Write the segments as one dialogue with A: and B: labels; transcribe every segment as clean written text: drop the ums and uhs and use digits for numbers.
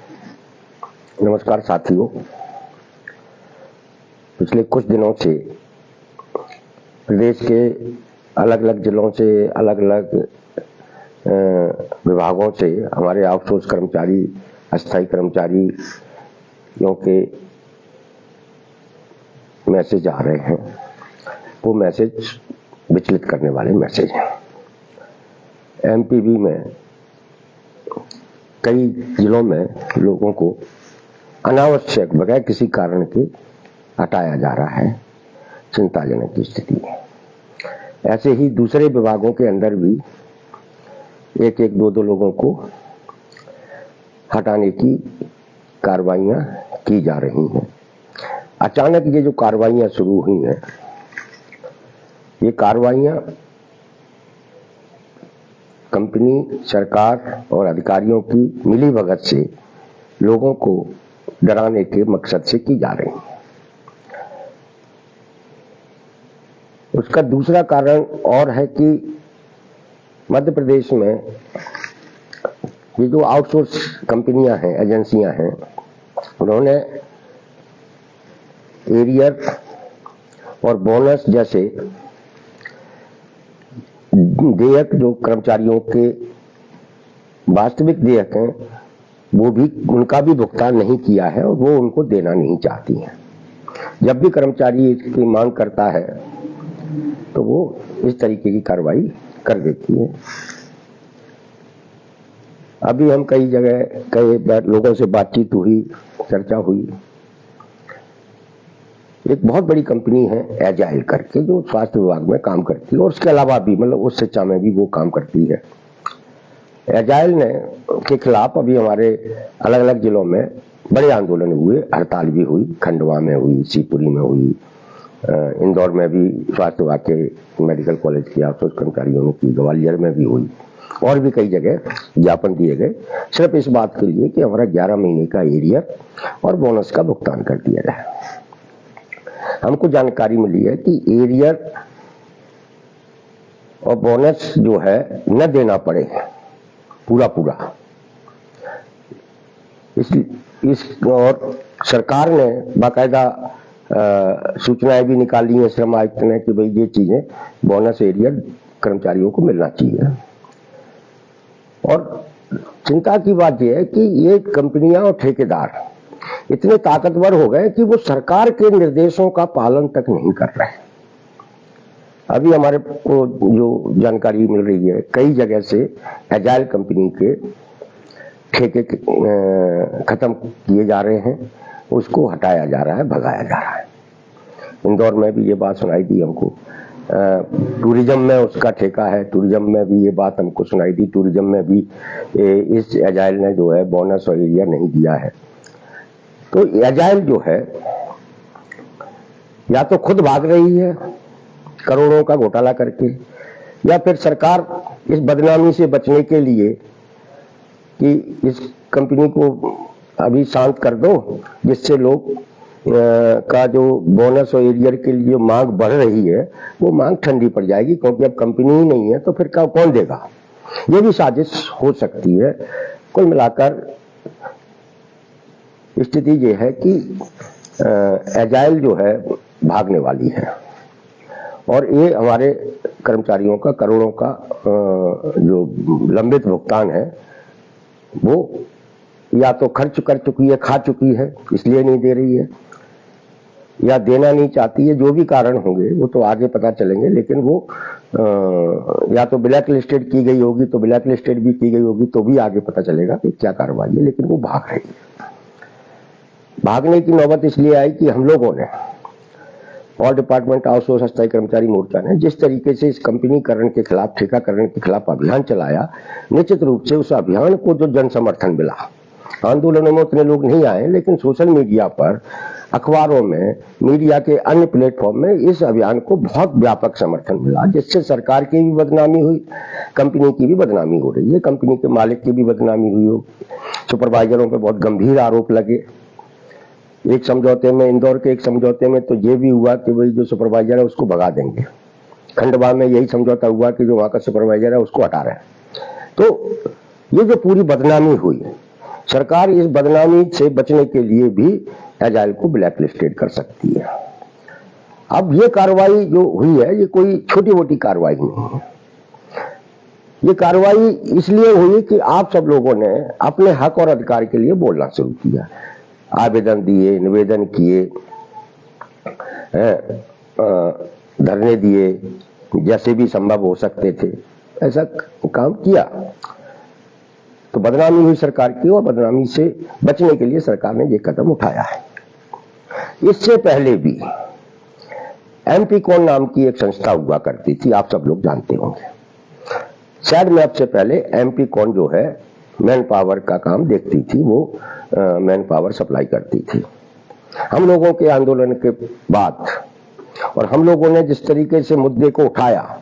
A: नमस्कार साथियों। पिछले कुछ दिनों से प्रदेश के अलग अलग जिलों से, अलग अलग विभागों से हमारे आउटसोर्स कर्मचारी, अस्थायी कर्मचारियों के मैसेज आ रहे हैं। वो मैसेज विचलित करने वाले मैसेज हैं। एमपीवी में कई जिलों में लोगों को अनावश्यक बगैर किसी कारण के हटाया जा रहा है। चिंताजनक की स्थिति है। ऐसे ही दूसरे विभागों के अंदर भी एक एक दो लोगों को हटाने की कार्रवाइयां की जा रही हैं। अचानक ये जो कार्रवाइयां शुरू हुई हैं, ये कार्रवाइयां कंपनी, सरकार और अधिकारियों की मिलीभगत से लोगों को डराने के मकसद से की जा रही है। उसका दूसरा कारण और है कि मध्य प्रदेश में ये जो आउटसोर्स कंपनियां हैं, एजेंसियां हैं, उन्होंने एरियर और बोनस जैसे देयक जो कर्मचारियों के वास्तविक देयक हैं, वो भी उनका भी भुगतान नहीं किया है और वो उनको देना नहीं चाहती हैं। जब भी कर्मचारी इसकी मांग करता है तो वो इस तरीके की कार्रवाई कर देती है। अभी हम कई जगह कई लोगों से बातचीत हुई, चर्चा हुई। एक बहुत बड़ी कंपनी है एजाइल करके, जो स्वास्थ्य विभाग में काम करती है और उसके अलावा भी मतलब उस शिक्षा में भी वो काम करती है। एजाइल ने के खिलाफ अभी हमारे अलग अलग जिलों में बड़े आंदोलन हुए, हड़ताल भी हुई। खंडवा में हुई, शिवपुरी में हुई, इंदौर में भी स्वास्थ्य विभाग के मेडिकल कॉलेज के आउटसोर्स कर्मचारियों ने की, ग्वालियर में भी हुई और भी कई जगह ज्ञापन दिए गए, सिर्फ इस बात के लिए कि हमारा 11 महीने का एरियर और बोनस का भुगतान कर दिया जाए। हमको जानकारी मिली है कि एरियर और बोनस जो है न देना पड़े पूरा। इस और सरकार ने बाकायदा सूचनाएं भी निकाली है श्रम आयुक्त ने कि भाई ये चीजें बोनस एरियर कर्मचारियों को मिलना चाहिए। और चिंता की बात यह है कि ये कंपनियां और ठेकेदार इतने ताकतवर हो गए कि वो सरकार के निर्देशों का पालन तक नहीं कर रहे। अभी हमारे को जो जानकारी मिल रही है, कई जगह से एजाइल कंपनी के ठेके खत्म किए जा रहे हैं, उसको हटाया जा रहा है, भगाया जा रहा है। इंदौर में भी ये बात सुनाई दी हमको। टूरिज्म में उसका ठेका है, टूरिज्म में भी ये बात हमको सुनाई दी। टूरिज्म में भी इस एजाइल ने जो है बोनस और एरिया नहीं दिया है। तो एजाइल जो है या तो खुद भाग रही है करोड़ों का घोटाला करके, या फिर सरकार इस बदनामी से बचने के लिए कि इस कंपनी को अभी शांत कर दो, जिससे लोग का जो बोनस और एरियर के लिए मांग बढ़ रही है वो मांग ठंडी पड़ जाएगी, क्योंकि अब कंपनी ही नहीं है तो फिर कौन देगा। ये भी साजिश हो सकती है। कुल मिलाकर स्थिति ये है कि एजाइल जो है भागने वाली है और ये हमारे कर्मचारियों का करोड़ों का जो लंबित भुगतान है वो या तो खर्च कर चुकी है, खा चुकी है, इसलिए नहीं दे रही है, या देना नहीं चाहती है। जो भी कारण होंगे वो तो आगे पता चलेंगे, लेकिन वो या तो ब्लैक लिस्टेड की गई होगी, तो ब्लैक लिस्टेड भी की गई होगी तो भी आगे पता चलेगा कि क्या कार्रवाई है। लेकिन वो भाग रही है। भागने की नौबत इसलिए आई कि हम लोगों ने, ऑल डिपार्टमेंट आउटसोर्स अस्थायी कर्मचारी मोर्चा ने जिस तरीके से इस कंपनीकरण के खिलाफ, ठेकाकरण के खिलाफ अभियान चलाया, निश्चित रूप से उस अभियान को जो जन समर्थन मिला, आंदोलनों में उतने लोग नहीं आए, लेकिन सोशल मीडिया पर, अखबारों में, मीडिया के अन्य प्लेटफॉर्म में इस अभियान को बहुत व्यापक समर्थन मिला, जिससे सरकार की भी बदनामी हुई, कंपनी की भी बदनामी हो रही है, कंपनी के मालिक की भी बदनामी हुई हो, सुपरवाइजरों पर बहुत गंभीर आरोप लगे। एक समझौते में, इंदौर के एक समझौते में तो ये भी हुआ कि भाई जो सुपरवाइजर है उसको भगा देंगे। खंडवा में यही समझौता हुआ कि जो वहां का सुपरवाइजर है उसको हटा रहे हैं। तो ये जो पूरी बदनामी हुई, सरकार इस बदनामी से बचने के लिए भी एजाइल को ब्लैक लिस्टेड कर सकती है। अब ये कार्रवाई जो हुई है ये कोई छोटी मोटी कार्रवाई नहीं है। ये कार्रवाई इसलिए हुई कि आप सब लोगों ने अपने हक और अधिकार के लिए बोलना शुरू किया, आवेदन दिए, निवेदन किए, धरने दिए, जैसे भी संभव हो सकते थे ऐसा काम किया। तो बदनामी हुई सरकार की और बदनामी से बचने के लिए सरकार ने ये कदम उठाया है। इससे पहले भी एमपी कॉन नाम की एक संस्था हुआ करती थी, आप सब लोग जानते होंगे। सैड मैप से पहले एमपी कॉन जो है मैन पावर का काम देखती थी, वो मैन पावर सप्लाई करती थी। हम लोगों के आंदोलन के बाद और हम लोगों ने जिस तरीके से मुद्दे को उठाया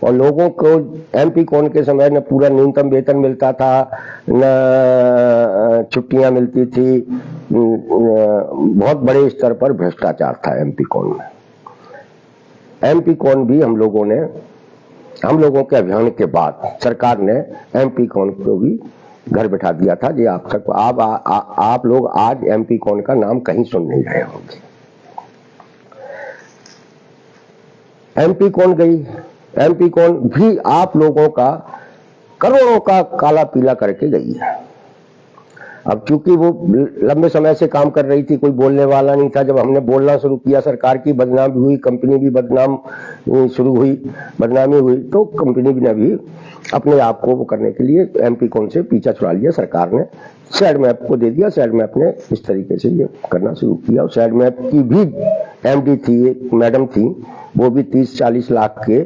A: और लोगों को एमपी कॉन के समय न पूरा न्यूनतम वेतन मिलता था, न छुट्टियां मिलती थी, बहुत बड़े स्तर पर भ्रष्टाचार था एमपी कॉन में। एमपी कॉन भी हम लोगों के अभियान के बाद सरकार ने एमपी कॉन को भी घर बैठा दिया था। जी आप लोग आज एमपी कॉन का नाम कहीं सुन नहीं रहे होंगे। एमपी कॉन गई, एमपी कॉन भी आप लोगों का करोड़ों का काला पीला करके गई है। अब चूंकि वो लंबे समय से काम कर रही थी, कोई बोलने वाला नहीं था। जब हमने बोलना शुरू किया, सरकार की बदनामी हुई, कंपनी भी बदनामी हुई, तो कंपनी ने भी अपने आप को वो करने के लिए एमपी कॉन से पीछा छुड़ा लिया। सरकार ने सैड मैप को दे दिया। सैड मैप ने इस तरीके से ये करना शुरू किया। और सैड मैप की भी एमडी थी, एक मैडम थी, वो भी 30-40 लाख के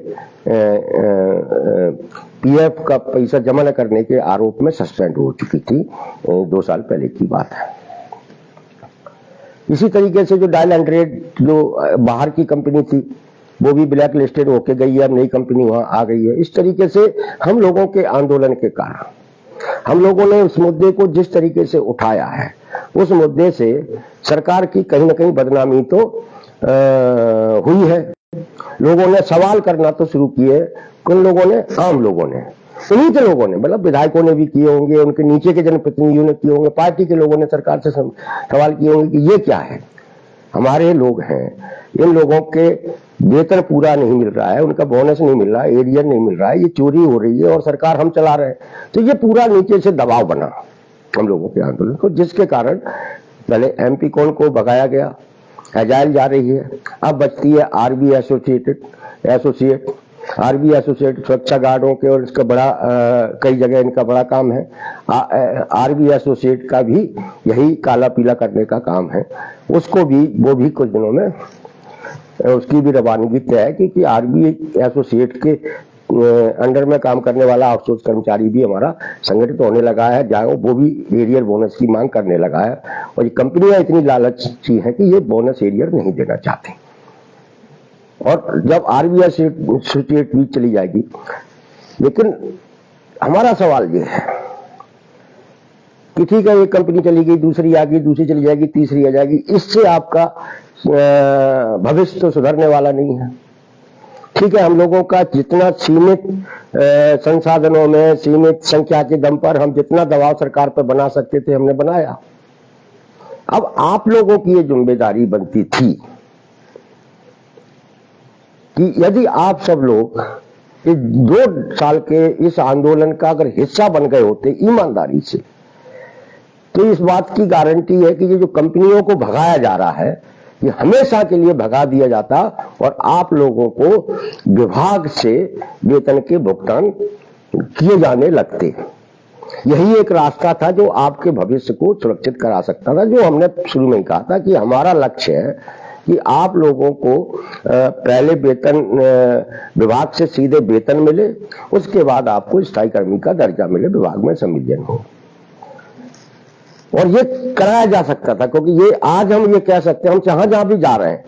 A: पीएफ का पैसा जमा न करने के आरोप में सस्पेंड हो चुकी थी। 2 साल पहले की बात है। इसी तरीके से जो डायल 100 जो बाहर की कंपनी थी वो भी ब्लैक लिस्टेड होके गई है, अब नई कंपनी वहां आ गई है। इस तरीके से हम लोगों के आंदोलन के कारण हम लोगों ने उस मुद्दे को जिस तरीके से उठाया है, उस मुद्दे से सरकार की कहीं ना कहीं बदनामी तो हुई है। लोगों ने सवाल करना तो शुरू किए। कौन लोगों ने? आम लोगों ने, उन्हीं के लोगों ने, मतलब विधायकों ने भी किए होंगे, उनके नीचे के जनप्रतिनिधियों ने किए होंगे, पार्टी के लोगों ने सरकार से सवाल किए होंगे कि ये क्या है, हमारे लोग हैं, इन लोगों के वेतन पूरा नहीं मिल रहा है, उनका बोनस नहीं मिल रहा है, एरियर नहीं मिल रहा है, ये चोरी हो रही है और सरकार हम चला रहे हैं। तो ये पूरा नीचे से दबाव बना हम लोगों के आंदोलन को, जिसके कारण पहले एमपी कॉन को भगाया गया, एजाइल जा रही है, अब बचती है आरबी एसोसिएट। आरबी एसोसिएट सुरक्षा गार्डों के और इसका बड़ा कई जगह इनका बड़ा काम है। आरबी एसोसिएट का भी यही काला पीला करने का काम है। उसको भी वो भी कुछ दिनों में उसकी भी रवानगी तय है, क्योंकि आरबी एसोसिएट के अंडर में काम करने वाला आउटसोर्स कर्मचारी भी हमारा संगठित होने लगा है, जहाँ वो भी एरियर बोनस की मांग करने लगा है। और ये कंपनियां इतनी लालची हैं कि ये बोनस एरियर नहीं देना चाहती। और जब आरबी एसोसिएट भी चली जाएगी, लेकिन हमारा सवाल ये है कि ठीक है, एक कंपनी चली गई, दूसरी आ गई, दूसरी चली जाएगी, तीसरी आ जाएगी, इससे आपका भविष्य तो सुधरने वाला नहीं है। ठीक है, हम लोगों का जितना सीमित संसाधनों में, सीमित संख्या के दम पर हम जितना दबाव सरकार पर बना सकते थे हमने बनाया। अब आप लोगों की ये जिम्मेदारी बनती थी कि यदि आप सब लोग इस 2 साल के इस आंदोलन का अगर हिस्सा बन गए होते ईमानदारी से, तो इस बात की गारंटी है कि ये जो कंपनियों को भगाया जा रहा है ये हमेशा के लिए भगा दिया जाता और आप लोगों को विभाग से वेतन के भुगतान किए जाने लगते। यही एक रास्ता था जो आपके भविष्य को सुरक्षित करा सकता था, जो हमने शुरू में ही कहा था कि हमारा लक्ष्य है कि आप लोगों को पहले वेतन विभाग से सीधे वेतन मिले, उसके बाद आपको स्थायी कर्मी का दर्जा मिले, विभाग में संविलियन हो। और ये कराया जा सकता था, क्योंकि ये आज हम ये कह सकते हैं, हम जहां भी जा रहे हैं,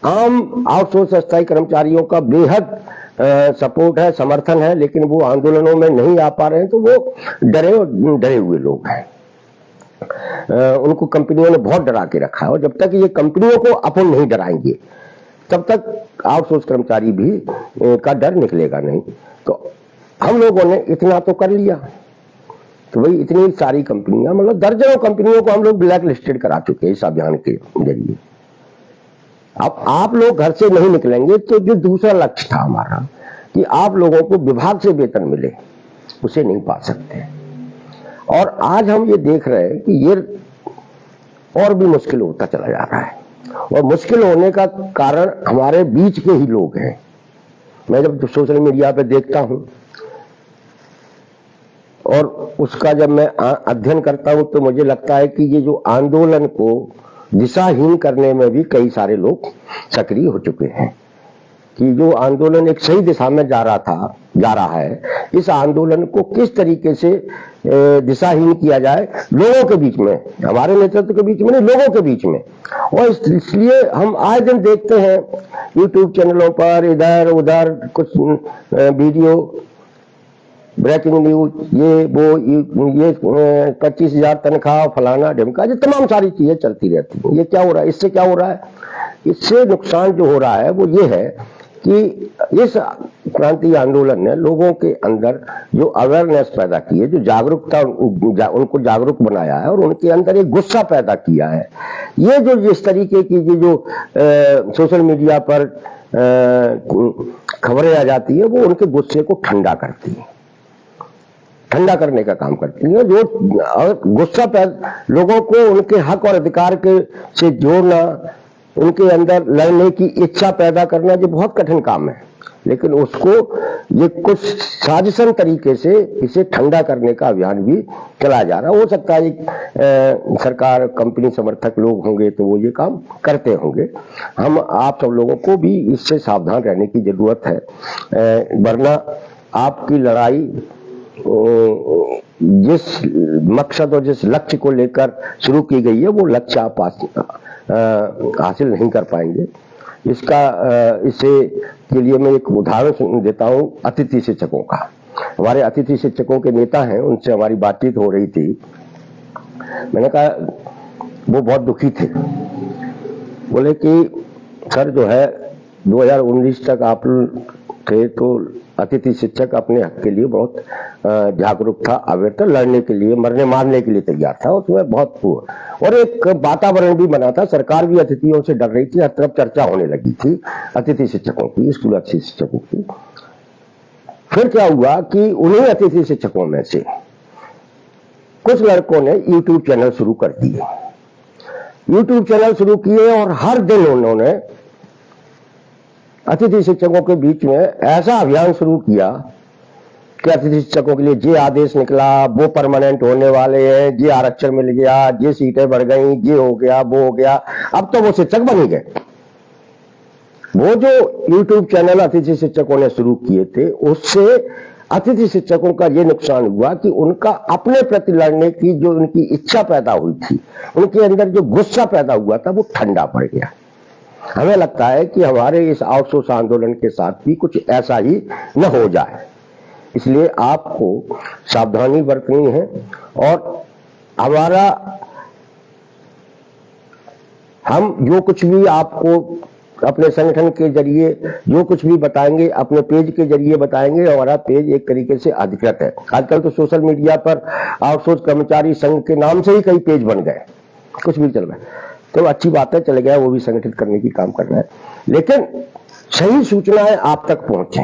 A: आम आउटसोर्स अस्थायी कर्मचारियों का बेहद सपोर्ट है, समर्थन है, लेकिन वो आंदोलनों में नहीं आ पा रहे हैं, तो वो डरे हुए लोग हैं। उनको कंपनियों ने बहुत डरा के रखा है, और जब तक ये कंपनियों को अपन नहीं डराएंगे तब तक आउटसोर्स कर्मचारी भी का डर निकलेगा नहीं। तो हम लोगों ने इतना तो कर लिया तो भाई इतनी सारी कंपनियां, मतलब दर्जनों कंपनियों को हम लोग ब्लैक लिस्टेड करा चुके हैं इस अभियान के जरिए। अब आप लोग घर से नहीं निकलेंगे तो जो दूसरा लक्ष्य था हमारा कि आप लोगों को विभाग से वेतन मिले, उसे नहीं पा सकते। और आज हम ये देख रहे हैं कि ये और भी मुश्किल होता चला जा रहा है, और मुश्किल होने का कारण हमारे बीच के ही लोग हैं। मैं जब सोशल मीडिया पे देखता हूं और उसका जब मैं अध्ययन करता हूं तो मुझे लगता है कि ये जो आंदोलन को दिशाहीन करने में भी कई सारे लोग सक्रिय हो चुके हैं, कि जो आंदोलन एक सही दिशा में जा रहा है, इस आंदोलन को किस तरीके से दिशाहीन किया जाए लोगों के बीच में, हमारे नेतृत्व के बीच में नहीं, लोगों के बीच में। और इसलिए हम आए दिन देखते हैं यूट्यूब चैनलों पर इधर उधर कुछ वीडियो, ब्रेकिंग न्यूज, ये वो, ये 25,000 तनख्वाह, फलाना ढिमका, ये तमाम सारी चीजें चलती रहती हैं। ये क्या हो रहा है? इससे क्या हो रहा है? इससे नुकसान जो हो रहा है वो ये है कि इस क्रांति आंदोलन ने लोगों के अंदर जो अवेयरनेस पैदा की है, जो जागरूकता, उनको जागरूक बनाया है और उनके अंदर एक गुस्सा पैदा किया है। ये जो जिस तरीके की जो सोशल मीडिया पर खबरें आ जाती है, वो उनके गुस्से को ठंडा करती है, ठंडा करने का काम करती है। जो गुस्सा पैदा, लोगों को उनके हक और अधिकार के से जोड़ना, उनके अंदर लड़ने की इच्छा पैदा करना, जो बहुत कठिन काम है, लेकिन उसको ये कुछ साजिशन तरीके से इसे ठंडा करने का अभियान भी चलाया जा रहा है। हो सकता है सरकार, कंपनी समर्थक लोग होंगे तो वो ये काम करते होंगे। हम आप सब लोगों को भी इससे सावधान रहने की जरूरत है, वरना आपकी लड़ाई जिस मकसद और जिस लक्ष्य को लेकर शुरू की गई है, वो लक्ष्य आप हासिल नहीं कर पाएंगे। इससे के लिए मैं एक उदाहरण देता हूं अतिथि शिक्षकों का। हमारे अतिथि शिक्षकों के नेता हैं, उनसे हमारी बातचीत हो रही थी। मैंने कहा, वो बहुत दुखी थे, बोले कि सर जो है 2019 तक आप थे तो अतिथि शिक्षक अपने हक के लिए बहुत जागरूक था, अवेयर था, लड़ने के लिए, मरने मारने के लिए तैयार था, उसमें बहुत और एक वातावरण भी बना था। सरकार भी अतिथियों से डर रही थी, हर तरफ चर्चा होने लगी थी अतिथि शिक्षकों की, स्कूल अतिथि शिक्षकों की। फिर क्या हुआ कि उन्हीं अतिथि शिक्षकों में से कुछ लड़कों ने यूट्यूब चैनल शुरू कर दिए, यूट्यूब चैनल शुरू किए और हर दिन उन्होंने अतिथि शिक्षकों के बीच में ऐसा अभियान शुरू किया कि अतिथि शिक्षकों के लिए ये आदेश निकला, वो परमानेंट होने वाले हैं, ये आरक्षण मिल गया, ये सीटें बढ़ गई, ये हो गया, वो हो गया। अब तो वो शिक्षक बन ही गए। वो जो यूट्यूब चैनल अतिथि शिक्षकों ने शुरू किए थे, उससे अतिथि शिक्षकों का ये नुकसान हुआ कि उनका अपने प्रति लड़ने की जो उनकी इच्छा पैदा हुई थी, उनके अंदर जो गुस्सा पैदा हुआ था, वो ठंडा पड़ गया। हमें लगता है कि हमारे इस आउटसोर्स आंदोलन के साथ भी कुछ ऐसा ही न हो जाए, इसलिए आपको सावधानी बरतनी है। और हम जो कुछ भी आपको अपने संगठन के जरिए जो कुछ भी बताएंगे, अपने पेज के जरिए बताएंगे। हमारा पेज एक तरीके से अधिकृत है। आजकल तो सोशल मीडिया पर आउटसोर्स कर्मचारी संघ के नाम से ही कई पेज बन गए, कुछ भी चल रहा है, तो अच्छी बात है, चले गया, वो भी संगठित करने की काम कर रहा है। लेकिन सही सूचनाएं आप तक पहुंचे,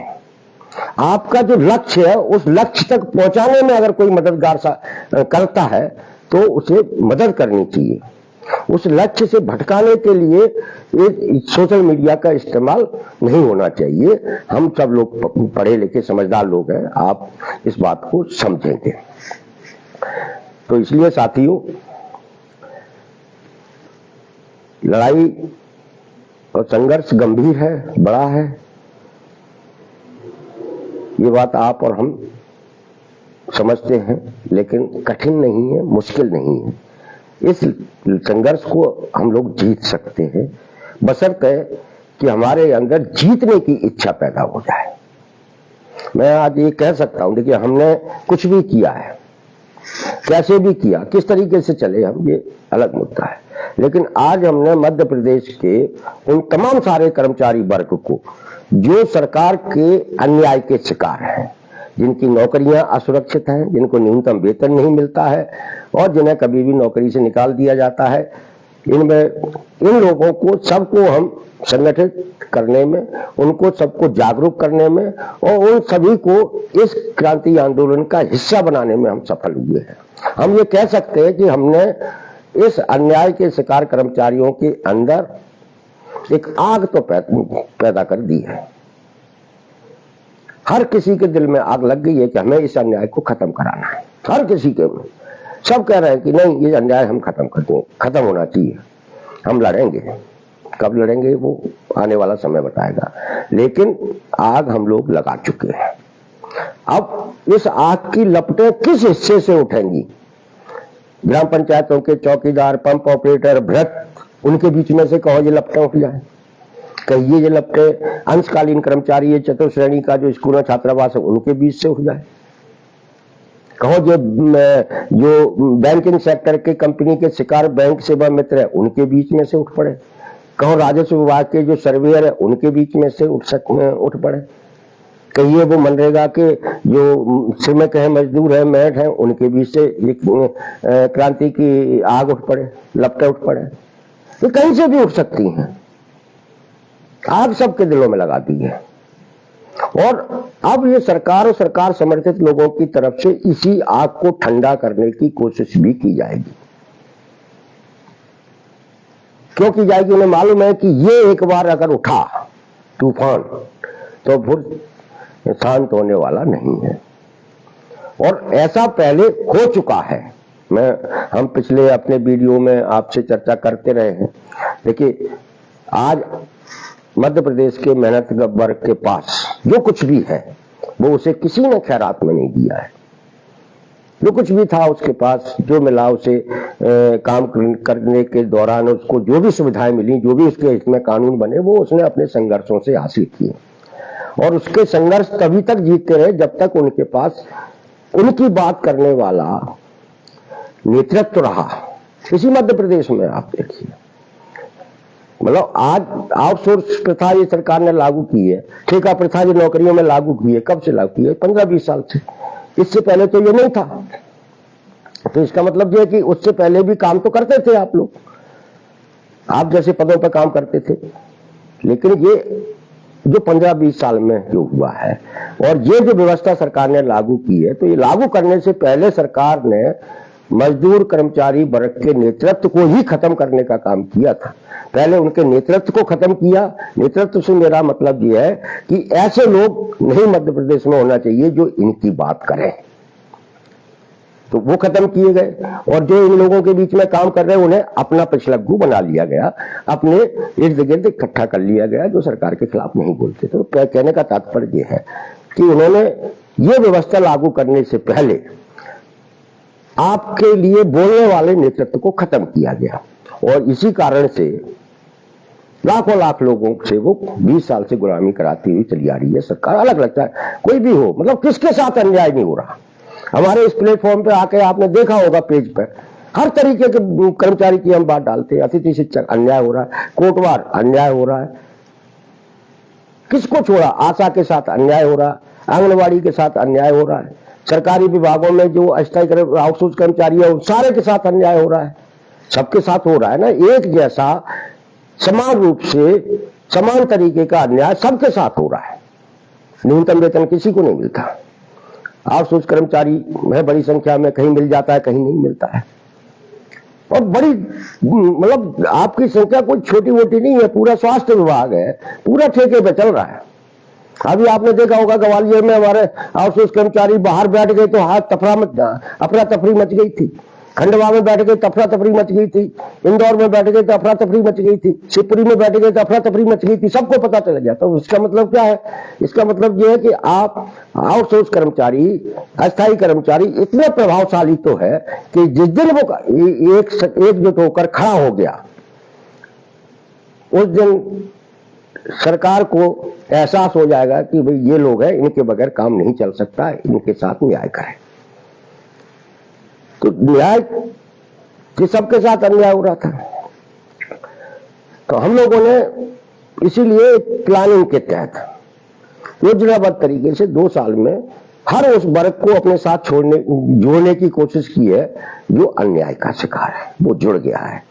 A: आपका जो लक्ष्य है उस लक्ष्य तक पहुंचाने में अगर कोई मददगार करता है तो उसे मदद करनी चाहिए। उस लक्ष्य से भटकाने के लिए सोशल मीडिया का इस्तेमाल नहीं होना चाहिए। हम सब लोग पढ़े लिखे समझदार लोग हैं, आप इस बात को समझेंगे। तो इसलिए साथियों, लड़ाई और संघर्ष गंभीर है, बड़ा है, ये बात आप और हम समझते हैं, लेकिन कठिन नहीं है, मुश्किल नहीं है। इस संघर्ष को हम लोग जीत सकते हैं, बशर्ते कि हमारे अंदर जीतने की इच्छा पैदा हो जाए। मैं आज ये कह सकता हूं, देखिए हमने कुछ भी किया है, कैसे भी किया, किस तरीके से चले हम, ये अलग मुद्दा है, लेकिन आज हमने मध्य प्रदेश के उन तमाम सारे कर्मचारी वर्ग को जो सरकार के अन्याय के शिकार हैं, जिनकी नौकरियां असुरक्षित हैं, जिनको न्यूनतम वेतन नहीं मिलता है और जिन्हें कभी भी नौकरी से निकाल दिया जाता है, इन लोगों को सबको हम संगठित करने में, उनको सबको जागरूक करने में और उन सभी को इस क्रांति आंदोलन का हिस्सा बनाने में हम सफल हुए हैं। हम ये कह सकते हैं कि हमने इस अन्याय के शिकार कर्मचारियों के अंदर एक आग तो पैदा कर दी है। हर किसी के दिल में आग लग गई है कि हमें इस अन्याय को खत्म कराना है। हर किसी के में सब कह रहे हैं कि नहीं, ये अन्याय हम खत्म कर दें, खत्म होना चाहिए, हम लड़ेंगे। कब लड़ेंगे वो आने वाला समय बताएगा, लेकिन आग हम लोग लगा चुके हैं। अब इस आग की लपटें किस हिस्से से उठेंगी? ग्राम पंचायतों के चौकीदार, पंप ऑपरेटर, भ्रत, उनके बीच में से कहो ये लपटें उठ जाए। कहिए ये लपटें अंशकालीन कर्मचारी, ये चतुर्थ श्रेणी का जो स्कूल छात्रावास है उनके बीच से उठ जाए। कहो जो बैंकिंग सेक्टर के कंपनी के शिकार बैंक सेवा मित्र है उनके बीच में से उठ पड़े। कहो राजस्व विभाग के जो सर्वेयर है उनके बीच में से उठ पड़े। कहिए वो मनरेगा के जो श्रमिक है, मजदूर है, मेहनत है, उनके बीच से क्रांति की आग उठ पड़े, लपटें उठ पड़े। ये कहीं से भी उठ सकती हैं। आग सबके दिलों में लगा दी है और अब ये सरकार और सरकार समर्थित लोगों की तरफ से इसी आग को ठंडा करने की कोशिश भी की जाएगी। क्यों की जाएगी? उन्हें मालूम है कि ये एक बार अगर उठा तूफान तो फिर शांत होने वाला नहीं है और ऐसा पहले हो चुका है। हम पिछले अपने वीडियो में आपसे चर्चा करते रहे हैं। देखिए, आज मध्य प्रदेश के मेहनत वर्ग के पास जो कुछ भी है वो उसे किसी ने खैरात में नहीं दिया है। जो कुछ भी था उसके पास, जो मिला उसे काम करने के दौरान उसको जो भी सुविधाएं मिली, जो भी उसके हित में कानून बने, वो उसने अपने संघर्षों से हासिल किए और उसके संघर्ष तभी तक जीतते रहे जब तक उनके पास उनकी बात करने वाला नेतृत्व रहा। इसी मध्य प्रदेश में आप देखिए, मतलब आज आउटसोर्स प्रथा ये सरकार ने लागू की है, ठेका प्रथा जो नौकरियों में लागू की है, कब से लागू की है? 15-20 साल से। इससे पहले तो ये नहीं था। तो इसका मतलब ये है कि उससे पहले भी काम तो करते थे आप लोग, आप जैसे पदों पर काम करते थे। लेकिन ये जो 15-20 साल में जो हुआ है और ये जो व्यवस्था सरकार ने लागू की है, तो ये लागू करने से पहले सरकार ने मजदूर कर्मचारी वर्ग के नेतृत्व को ही खत्म करने का काम किया था। पहले उनके नेतृत्व को खत्म किया। नेतृत्व से मेरा मतलब यह है कि ऐसे लोग नहीं मध्य प्रदेश में होना चाहिए जो इनकी बात करें, तो वो खत्म किए गए और जो इन लोगों के बीच में काम कर रहे हैं उन्हें अपना पिछलग्गू बना लिया गया, अपने इर्द गिर्द इकट्ठा कर लिया गया, जो सरकार के खिलाफ नहीं बोलते। तो कहने का तात्पर्य यह है कि उन्होंने ये व्यवस्था लागू करने से पहले आपके लिए बोलने वाले नेतृत्व को खत्म किया गया और इसी कारण से लाखों लाख लोगों से वो 20 साल से गुलामी कराती हुई चली आ रही है सरकार। अलग लगता है कोई भी हो, मतलब किसके साथ अन्याय नहीं हो रहा। हमारे इस प्लेटफॉर्म पे आके आपने देखा होगा, पेज पर हर तरीके के कर्मचारी की हम बात डालते हैं। अतिथि शिक्षक अन्याय हो रहा है, कोटवार अन्याय हो रहा है, किसको छोड़ा? आशा के साथ अन्याय हो रहा है, आंगनबाड़ी के साथ अन्याय हो रहा है, सरकारी विभागों में जो अस्थायी आउटसोर्स कर्मचारी है उन सारे के साथ अन्याय हो रहा है। सबके साथ हो रहा है ना, एक जैसा समान रूप से समान तरीके का अन्याय सबके साथ हो रहा है। न्यूनतम वेतन किसी को नहीं मिलता। आउटसोर्स कर्मचारी है बड़ी संख्या में, कहीं मिल जाता है कहीं नहीं मिलता है और बड़ी मतलब आपकी संख्या कोई छोटी मोटी नहीं है। पूरा स्वास्थ्य विभाग है, पूरा ठेके पे चल रहा है। अभी आपने देखा होगा ग्वालियर में हमारे आउटसोर्स कर्मचारी बाहर बैठ गए तो हाथ अफरा तफरी मच गई थी। खंडवा में बैठ गए तो अफरा तफरी मच गई थी, इंदौर में बैठ गए तो अफरा तफरी मच गई थी, शिवपुरी में बैठ गए तो अफरा तफरी मच गई थी। सबको पता चल गया। तो इसका मतलब क्या है? इसका मतलब यह है कि आप आउटसोर्स कर्मचारी, अस्थायी कर्मचारी इतने प्रभावशाली तो है कि जिस दिन वो एकजुट होकर खड़ा हो गया उस दिन सरकार को एहसास हो जाएगा कि भाई ये लोग हैं, इनके बगैर काम नहीं चल सकता, इनके साथ न्याय करें। तो न्याय कि सबके साथ अन्याय हो रहा था। तो हम लोगों ने इसीलिए प्लानिंग के तहत योजनाबद्ध तरीके से 2 साल में हर उस वर्ग को अपने साथ जोड़ने की कोशिश की है जो अन्याय का शिकार है, वो जुड़ गया है।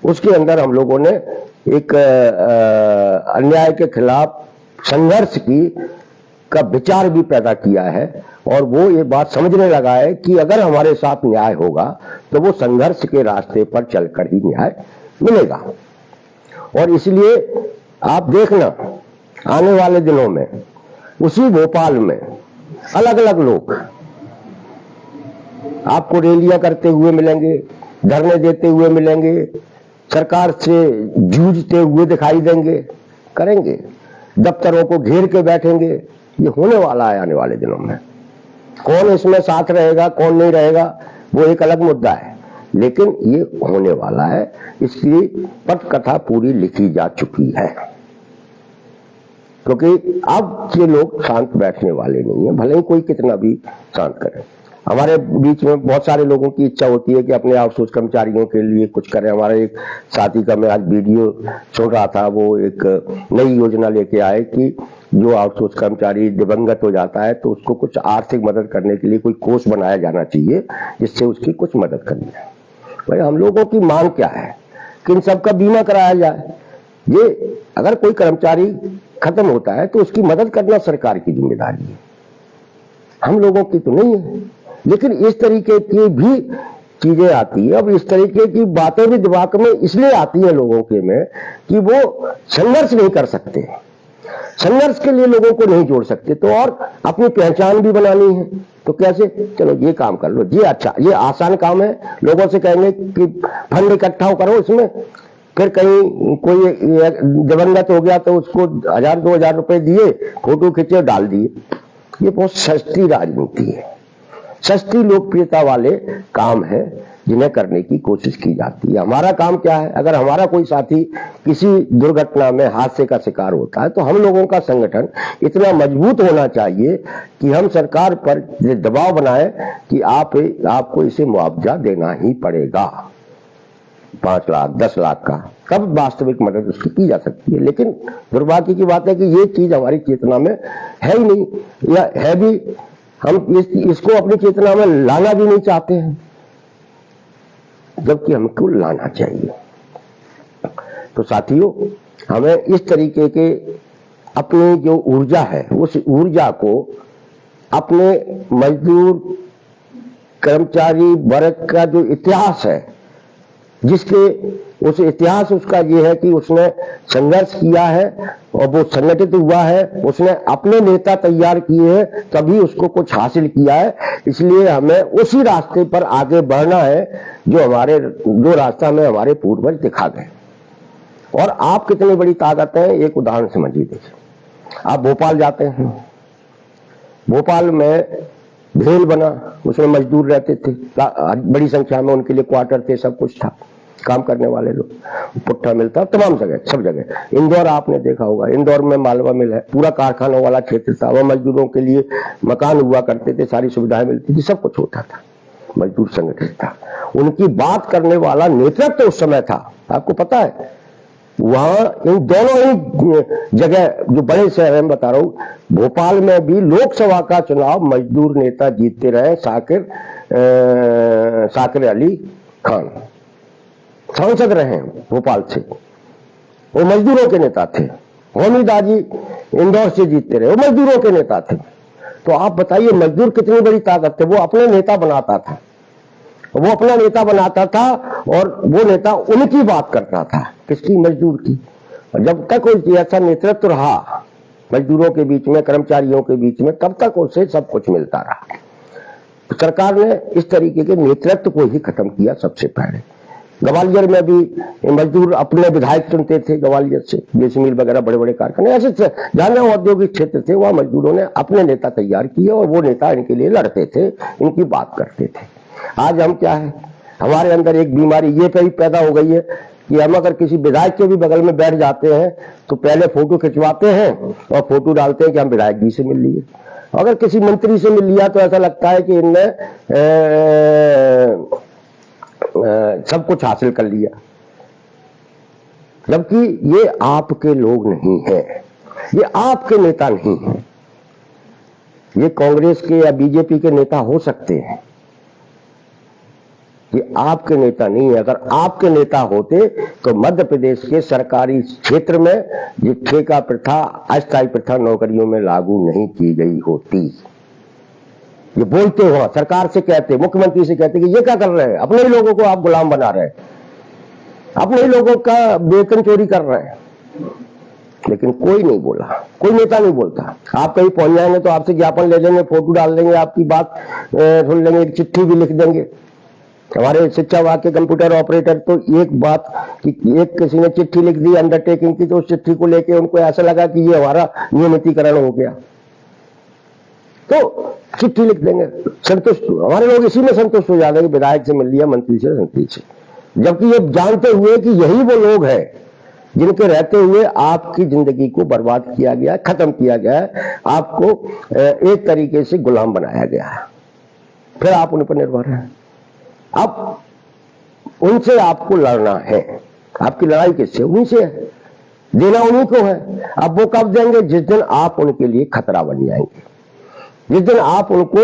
A: उसके अंदर हम लोगों ने एक अन्याय के खिलाफ संघर्ष का विचार भी पैदा किया है, और वो ये बात समझने लगा है कि अगर हमारे साथ न्याय होगा तो वो संघर्ष के रास्ते पर चलकर ही न्याय मिलेगा। और इसलिए आप देखना आने वाले दिनों में उसी भोपाल में अलग अलग लोग आपको रैलियां करते हुए मिलेंगे, धरने देते हुए मिलेंगे, सरकार से जूझते हुए दिखाई देंगे, करेंगे, दफ्तरों को घेर के बैठेंगे। ये होने वाला है आने वाले दिनों में। कौन इसमें साथ रहेगा कौन नहीं रहेगा वो एक अलग मुद्दा है, लेकिन ये होने वाला है। इसकी पटकथा पूरी लिखी जा चुकी है, क्योंकि अब ये लोग शांत बैठने वाले नहीं है, भले ही कोई कितना भी शांत करे। हमारे बीच में बहुत सारे लोगों की इच्छा होती है कि अपने आउटसोर्स कर्मचारियों के लिए कुछ करें। हमारे एक साथी का मैं आज वीडियो सुन रहा था, वो एक नई योजना लेके आए कि जो आउटसोर्स कर्मचारी दिवंगत हो जाता है तो उसको कुछ आर्थिक मदद करने के लिए कोई कोष बनाया जाना चाहिए जिससे उसकी कुछ मदद करनी है। भाई हम लोगों की मांग क्या है कि इन सबका बीमा कराया जाए। ये अगर कोई कर्मचारी खत्म होता है तो उसकी मदद करना सरकार की जिम्मेदारी है, हम लोगों की तो नहीं है। लेकिन इस तरीके की भी चीजें आती है, अब इस तरीके की बातें भी दिमाग में इसलिए आती है लोगों के में कि वो संघर्ष नहीं कर सकते, संघर्ष के लिए लोगों को नहीं जोड़ सकते, तो और अपनी पहचान भी बनानी है तो कैसे, चलो ये काम कर लो, ये अच्छा, ये आसान काम है। लोगों से कहेंगे कि फंड इकट्ठा करो, इसमें फिर कहीं कोई दिवंगत हो गया तो उसको 1000-2000 रुपए दिए, फोटो खींचे डाल दिए। ये बहुत सस्ती राजनीति है, सस्ती लोकप्रियता वाले काम है जिन्हें करने की कोशिश की जाती है। हमारा काम क्या है, अगर हमारा कोई साथी किसी दुर्घटना में हादसे का शिकार होता है तो हम लोगों का संगठन इतना मजबूत होना चाहिए कि हम सरकार पर दबाव बनाए कि आपको इसे मुआवजा देना ही पड़ेगा, 5 लाख 10 लाख का, तब वास्तविक मदद उसकी की जा सकती है। लेकिन दुर्भाग्य की बात है कि ये चीज हमारी चेतना में है ही नहीं, या है भी हम इसको अपनी चेतना में लाना भी नहीं चाहते हैं, जबकि हमको लाना चाहिए। तो साथियों, हमें इस तरीके के अपनी जो ऊर्जा है उस ऊर्जा को अपने मजदूर कर्मचारी वर्ग का जो इतिहास है, जिसके उस इतिहास उसका ये है कि उसने संघर्ष किया है और वो संगठित हुआ है, उसने अपने नेता तैयार किए हैं तभी उसको कुछ हासिल किया है। इसलिए हमें उसी रास्ते पर आगे बढ़ना है जो रास्ता में हमारे पूर्वज दिखा गए। और आप कितनी बड़ी ताकत है एक उदाहरण समझिए। देखिए, आप भोपाल जाते हैं, भोपाल में भेल बना, उसमें मजदूर रहते थे, बड़ी संख्या में उनके लिए क्वार्टर थे, सब कुछ था, काम करने वाले लोग, पुट्ठा मिलता तमाम जगह, सब जगह। इंदौर आपने देखा होगा, इंदौर में मालवा मिल है, पूरा कारखानों वाला क्षेत्र था, वह मजदूरों के लिए मकान हुआ करते थे, सारी सुविधाएं मिलती थी, सब कुछ होता था, मजदूर संगठित था। उनकी बात करने वाला नेतृत्व तो उस समय था, आपको पता है। वहां इन दोनों ही जगह, जो बड़े शहर में बता रहा हूं, भोपाल में भी लोकसभा का चुनाव मजदूर नेता जीतते रहे। साकिर अली खान सांसद रहे भोपाल से, वो मजदूरों के नेता थे। होमीदाजी इंदौर से जीतते रहे, वो मजदूरों के नेता थे। तो आप बताइए मजदूर कितनी बड़ी ताकत थे। वो अपने नेता बनाता था, वो अपना नेता बनाता था और वो नेता उनकी बात करता था, किसकी, मजदूर की। और जब तक कोई ऐसा नेतृत्व रहा मजदूरों के बीच में, कर्मचारियों के बीच में, तब तक उसे सब कुछ मिलता रहा। तो सरकार ने इस तरीके के नेतृत्व को ही खत्म किया सबसे पहले। ग्वालियर में भी मजदूर अपने विधायक चुनते थे, ग्वालियर से जैसे मिल वगैरह बड़े बड़े कारखाने, ऐसे जहां औद्योगिक क्षेत्र थे वहां मजदूरों ने अपने नेता तैयार किए और वो नेता इनके लिए लड़ते थे, इनकी बात करते थे। आज हम क्या है, हमारे अंदर एक बीमारी ये पैदा हो गई है कि हम अगर किसी विधायक के भी बगल में बैठ जाते हैं तो पहले फोटो खिंचवाते हैं और फोटो डालते हैं कि हम विधायक जी से मिल लिए। अगर किसी मंत्री से मिल लिया तो ऐसा लगता है कि इनने सब कुछ हासिल कर लिया, जबकि ये आपके लोग नहीं है, ये आपके नेता नहीं है। ये कांग्रेस के या बीजेपी के नेता हो सकते हैं, ये आपके नेता नहीं है। अगर आपके नेता होते तो मध्य प्रदेश के सरकारी क्षेत्र में ये ठेका प्रथा, अस्थायी प्रथा नौकरियों में लागू नहीं की गई होती। ये बोलते हो, सरकार से कहते, मुख्यमंत्री से कहते कि ये क्या कर रहे हैं, अपने ही लोगों को आप गुलाम बना रहे हैं, अपने ही लोगों का वेतन चोरी कर रहे हैं। लेकिन कोई नहीं बोला, कोई नेता नहीं बोलता। आप कहीं पहुंच जाएंगे तो आपसे ज्ञापन ले लेंगे, फोटो डाल देंगे, आपकी बात सुन लेंगे, एक चिट्ठी भी लिख देंगे। हमारे शिक्षा विभाग के कंप्यूटर ऑपरेटर तो एक बात कि एक किसी ने चिट्ठी लिख दी अंडरटेकिंग की, तो उस चिट्ठी को लेके उनको ऐसा लगा कि ये हमारा नियमितीकरण हो गया, तो चिट्ठी लिख देंगे, संतुष्ट। हमारे लोग इसी में संतुष्ट हो जाते हैं कि विधायक से मिल लिया, मंत्री से, मंत्री से, जबकि ये जानते हुए कि यही वो लोग हैं जिनके रहते हुए आपकी जिंदगी को बर्बाद किया गया, खत्म किया गया है, आपको एक तरीके से गुलाम बनाया गया है, फिर आप उन पर निर्भर हैं। अब उनसे आपको लड़ना है। आपकी लड़ाई किससे? उनसे है, देना उन्हीं को है। अब वो कब देंगे? जिस दिन आप उनके लिए खतरा बन जाएंगे, जिस दिन आप उनको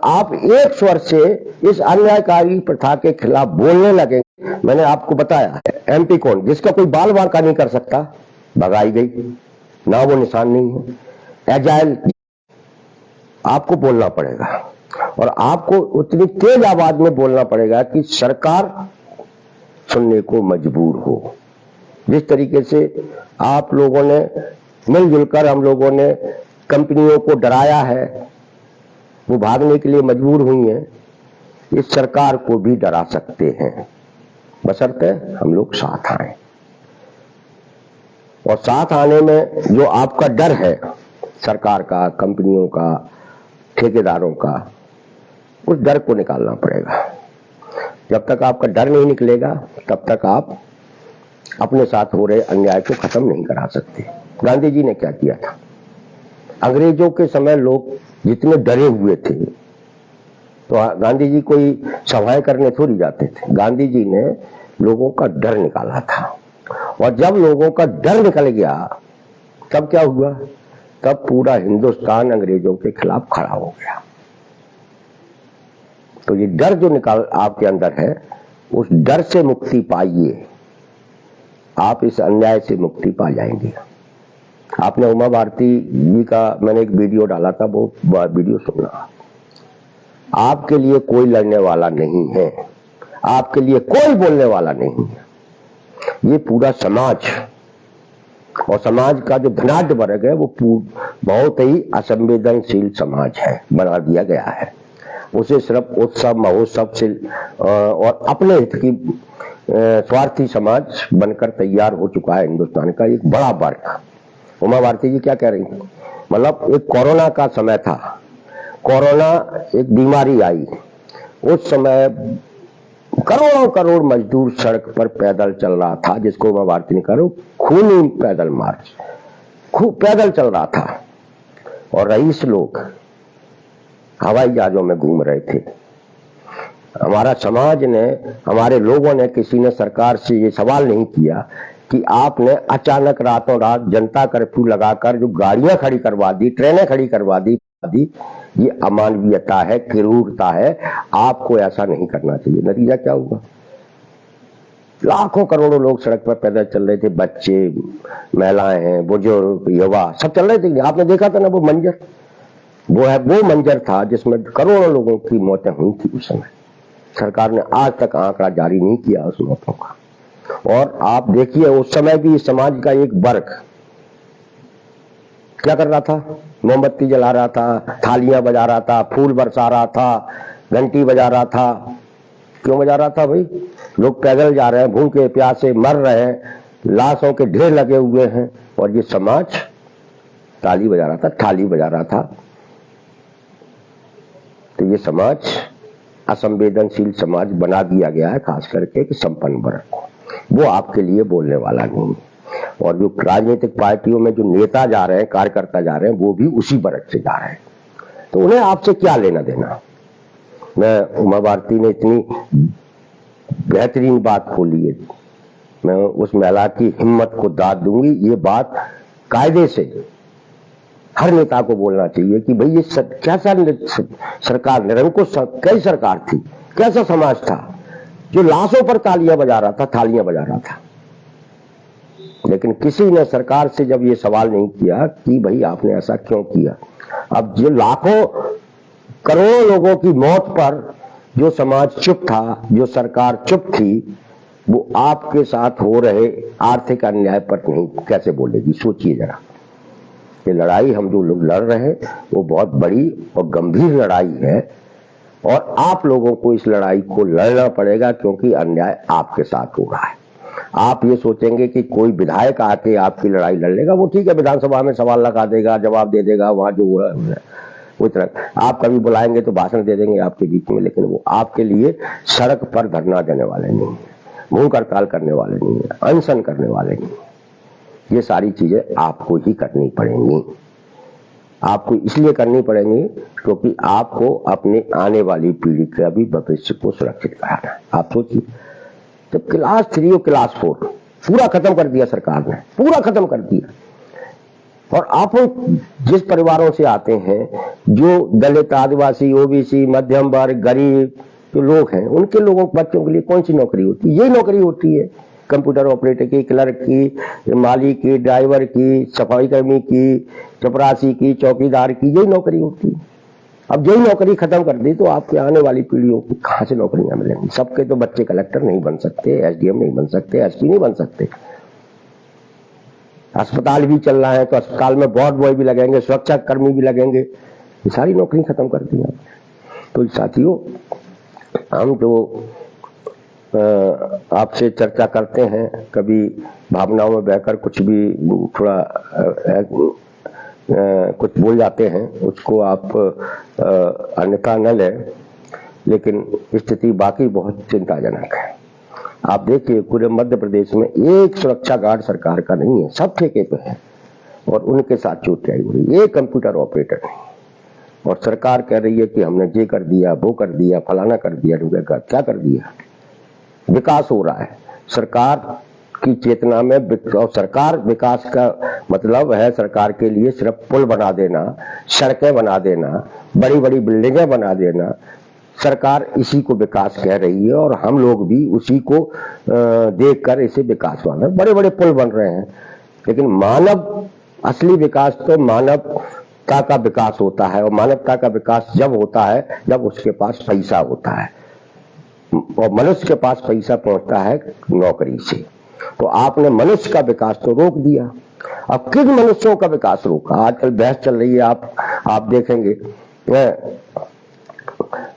A: आप एक स्वर से इस अन्यायकारी प्रथा के खिलाफ बोलने लगेंगे। मैंने आपको बताया है, एमपी कौन, जिसका कोई बाल वाका नहीं कर सकता, भगाई गई, ना वो निशान नहीं है। एजाइल आपको बोलना पड़ेगा, और आपको उतनी तेज आवाज में बोलना पड़ेगा कि सरकार सुनने को मजबूर हो। जिस तरीके से आप लोगों ने मिलजुल कर, हम लोगों ने कंपनियों को डराया है, वो भागने के लिए मजबूर हुई हैं, इस सरकार को भी डरा सकते हैं, बशर्ते हम लोग साथ आए। और साथ आने में जो आपका डर है, सरकार का, कंपनियों का, ठेकेदारों का, उस डर को निकालना पड़ेगा। जब तक आपका डर नहीं निकलेगा, तब तक आप अपने साथ हो रहे अन्याय को खत्म नहीं करा सकते। गांधी जी ने क्या किया था? अंग्रेजों के समय लोग जितने डरे हुए थे, तो गांधी जी कोई सभाएं करने थोड़ी जाते थे। गांधी जी ने लोगों का डर निकाला था, और जब लोगों का डर निकल गया, तब क्या हुआ? तब पूरा हिंदुस्तान अंग्रेजों के खिलाफ खड़ा हो गया। तो ये डर जो निकाल आपके अंदर है, उस डर से मुक्ति पाइए, आप इस अन्याय से मुक्ति पा जाएंगे। आपने उमा भारती जी का मैंने एक वीडियो डाला था, बहुत वीडियो सुनना। आपके लिए कोई लड़ने वाला नहीं है, आपके लिए कोई बोलने वाला नहीं है। ये पूरा समाज, और समाज का जो धनाढ्य वर्ग है, वो बहुत ही असंवेदनशील समाज है, बना दिया गया है। उसे सिर्फ उत्सव महोत्सव से और अपने हित की स्वार्थी समाज बनकर तैयार हो चुका है हिंदुस्तान का एक बड़ा वर्ग। उमा भारती जी क्या कह रही हैं? मतलब एक कोरोना का समय था, कोरोना एक बीमारी आई, उस समय करोड़ों करोड़ मजदूर सड़क पर पैदल चल रहा था, जिसको उमा भारती ने कहा खूनी पैदल मार्च, खूब पैदल चल रहा था, और रईस लोग हवाई जहाजों में घूम रहे थे। हमारा समाज ने, हमारे लोगों ने, किसी ने सरकार से ये सवाल नहीं किया कि आपने अचानक रातों रात जनता कर्फ्यू लगाकर जो गाड़ियां खड़ी करवा दी, ट्रेनें खड़ी करवा दी, ये अमानवीयता है, क्रूरता है, आपको ऐसा नहीं करना चाहिए। नतीजा क्या हुआ? लाखों करोड़ों लोग सड़क पर पैदल चल रहे थे, बच्चे, महिलाएं हैं, बुजुर्ग, युवा, सब चल रहे थे। आपने देखा था ना वो मंजर, वो मंजर था जिसमें करोड़ों लोगों की मौतें हुई थी उस समय। सरकार ने आज तक आंकड़ा जारी नहीं किया उस मौतों का। और आप देखिए, उस समय भी समाज का एक वर्ग क्या कर रहा था? मोमबत्ती जला रहा था, थालियां बजा रहा था, फूल बरसा रहा था, घंटी बजा रहा था। क्यों बजा रहा था भाई? लोग पैदल जा रहे हैं, भूखे प्यासे मर रहे हैं, लाशों के ढेर लगे हुए हैं, और ये समाज ताली बजा रहा था, थाली बजा रहा था। तो ये समाज असंवेदनशील समाज बना दिया गया है, खास करके कि संपन्न वर्ग को। वो आपके लिए बोलने वाला नहीं। और जो राजनीतिक पार्टियों में जो नेता जा रहे हैं, कार्यकर्ता जा रहे हैं, वो भी उसी वर्ग से जा रहे हैं। तो उन्हें आपसे क्या लेना देना? मैं उमा भारती ने इतनी बेहतरीन बात खोली है, मैं उस महिला की हिम्मत को दाद दूंगी। ये बात कायदे से हर नेता को बोलना चाहिए कि भाई ये कैसा सरकार, निरंकुश कैसी सरकार थी, कैसा समाज था जो लाशों पर तालियां बजा रहा था, थालियां बजा रहा था। लेकिन किसी ने सरकार से जब ये सवाल नहीं किया कि भाई आपने ऐसा क्यों किया। अब जो लाखों करोड़ों लोगों की मौत पर जो समाज चुप था, जो सरकार चुप थी, वो आपके साथ हो रहे आर्थिक अन्याय पर नहीं कैसे बोलेगी। सोचिए जरा, ये लड़ाई हम जो लोग लड़ रहे हैं वो बहुत बड़ी और गंभीर लड़ाई है, और आप लोगों को इस लड़ाई को लड़ना पड़ेगा क्योंकि अन्याय आपके साथ हो रहा है। आप ये सोचेंगे कि कोई विधायक आके आपकी लड़ाई लड़ लेगा, वो ठीक है, विधानसभा में सवाल लगा देगा, जवाब दे देगा, वहां जो हो रहा है वो तरह आप कभी बुलाएंगे तो भाषण दे देंगे आपके बीच में, लेकिन वो आपके लिए सड़क पर धरना देने वाले नहीं है, भूख हड़ताल करने वाले नहीं है, अनशन करने वाले नहीं है। ये सारी चीजें आपको ही करनी पड़ेंगी। आपको इसलिए करनी पड़ेंगी क्योंकि आपको अपने आने वाली पीढ़ी का भी भविष्य को सुरक्षित कराना है। आप सोचिए, जब क्लास 3 और क्लास 4 पूरा खत्म कर दिया सरकार ने, पूरा खत्म कर दिया, और आप जिस परिवारों से आते हैं, जो दलित, आदिवासी, ओबीसी, मध्यम वर्ग, गरीब जो लोग हैं, उनके लोगों बच्चों के लिए कौन सी नौकरी होती है? यही नौकरी होती है, कंप्यूटर ऑपरेटर की, क्लर्क की, माली की, ड्राइवर की, सफाई कर्मी की, चपरासी की, चौकीदार की, यही नौकरी होती है। अब यही नौकरी खत्म कर दी तो आपके आने वाली पीढ़ियों को कहां से नौकरियां मिलेंगी? सबके तो बच्चे कलेक्टर नहीं बन सकते, एसडीएम नहीं बन सकते, एसपी नहीं बन सकते। अस्पताल भी चल रहा है तो अस्पताल में वार्ड बॉय भी लगेंगे, सुरक्षा कर्मी भी लगेंगे, ये सारी नौकरी खत्म कर दी। तो साथियों, हम जो आपसे चर्चा करते हैं, कभी भावनाओं में बहकर कुछ भी थोड़ा कुछ बोल जाते हैं, उसको आप अन्यथा न लें, लेकिन स्थिति बाकी बहुत चिंताजनक है। आप देखिए, पूरे मध्य प्रदेश में एक सुरक्षा गार्ड सरकार का नहीं है, सब ठेके पे है, और उनके साथ चोटियाई हो रही है, एक कंप्यूटर ऑपरेटर नहीं। और सरकार कह रही है कि हमने ये कर दिया, वो कर दिया, फलाना कर दिया, क्या कर दिया? विकास हो रहा है सरकार की चेतना में, और सरकार विकास का मतलब है सरकार के लिए सिर्फ पुल बना देना, सड़कें बना देना, बड़ी बड़ी बिल्डिंगें बना देना। सरकार इसी को विकास कह रही है, और हम लोग भी उसी को देखकर इसे विकास मान रहे हैं। बड़े बड़े पुल बन रहे हैं, लेकिन मानव असली विकास तो मानवता का विकास होता है, और मानवता का विकास जब होता है जब उसके पास पैसा होता है, और मनुष्य के पास पैसा पहुंचता है नौकरी से। तो आपने मनुष्य का विकास तो रोक दिया। अब किन मनुष्यों का विकास रोका? आजकल बहस चल रही है, आप देखेंगे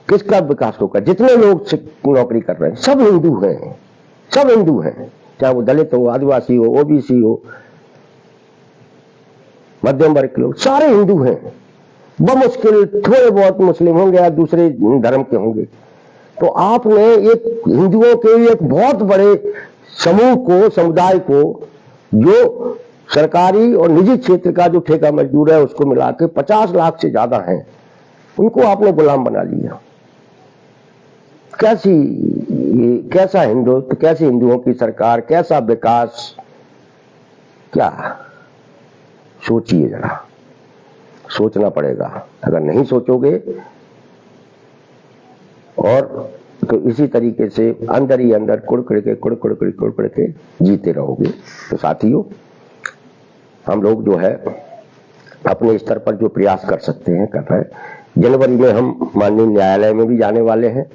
A: किसका विकास रोका? जितने लोग नौकरी कर रहे हैं सब हिंदू हैं, सब हिंदू हैं, चाहे वो दलित हो, आदिवासी हो, ओबीसी हो, मध्यम वर्ग के लोग, सारे हिंदू हैं। बमुश्किल थोड़े बहुत मुस्लिम होंगे या दूसरे धर्म के होंगे। तो आपने एक हिंदुओं के एक बहुत बड़े समूह को, समुदाय को, जो सरकारी और निजी क्षेत्र का जो ठेका मजदूर है उसको मिला के 50 लाख से ज्यादा हैं, उनको आपने गुलाम बना लिया। कैसा हिंदुत्व, कैसे हिंदुओं की सरकार, कैसा विकास, क्या? सोचिए जरा, सोचना पड़ेगा। अगर नहीं सोचोगे और तो इसी तरीके से अंदर ही अंदर कुड़कुड़ के जीते रहोगे। तो साथियों, हम लोग जो है अपने स्तर पर जो प्रयास कर सकते हैं कर रहे हैं। जनवरी में हम माननीय न्यायालय में भी जाने वाले हैं,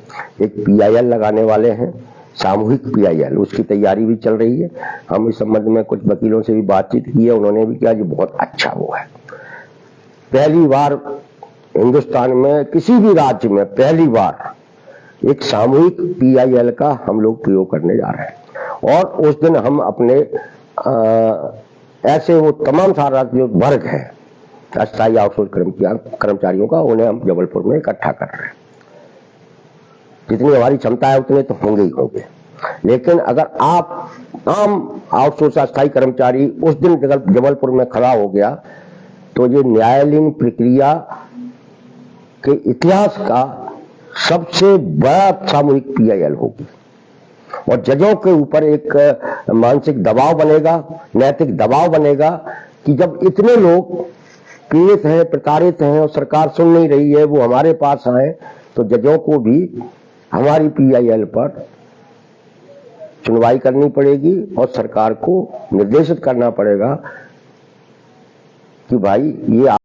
A: एक PIL लगाने वाले हैं, सामूहिक PIL, उसकी तैयारी भी चल रही है। हम इस संबंध में कुछ वकीलों से भी बातचीत की है, उन्होंने भी कहा कि बहुत अच्छा वो है। पहली बार हिंदुस्तान में किसी भी राज्य में पहली बार एक सामूहिक PIL का हम लोग प्रयोग करने जा रहे हैं, और उस दिन हम अपने ऐसे वो तमाम सारा जो वर्ग है अस्थायी आउटसोर्स कर्मचारियों का, उन्हें हम जबलपुर में इकट्ठा कर रहे हैं। जितनी हमारी क्षमता है उतने तो होंगे ही होंगे, लेकिन अगर आप आम आउटसोर्स अस्थायी कर्मचारी उस दिन जबलपुर में खड़ा हो गया तो ये न्यायालयीन प्रक्रिया के इतिहास का सबसे बड़ा सामूहिक PIL होगी, और जजों के ऊपर एक मानसिक दबाव बनेगा, नैतिक दबाव बनेगा कि जब इतने लोग पीड़ित हैं, प्रताड़ित हैं और सरकार सुन नहीं रही है, वो हमारे पास आए, तो जजों को भी हमारी PIL पर सुनवाई करनी पड़ेगी और सरकार को निर्देशित करना पड़ेगा कि भाई ये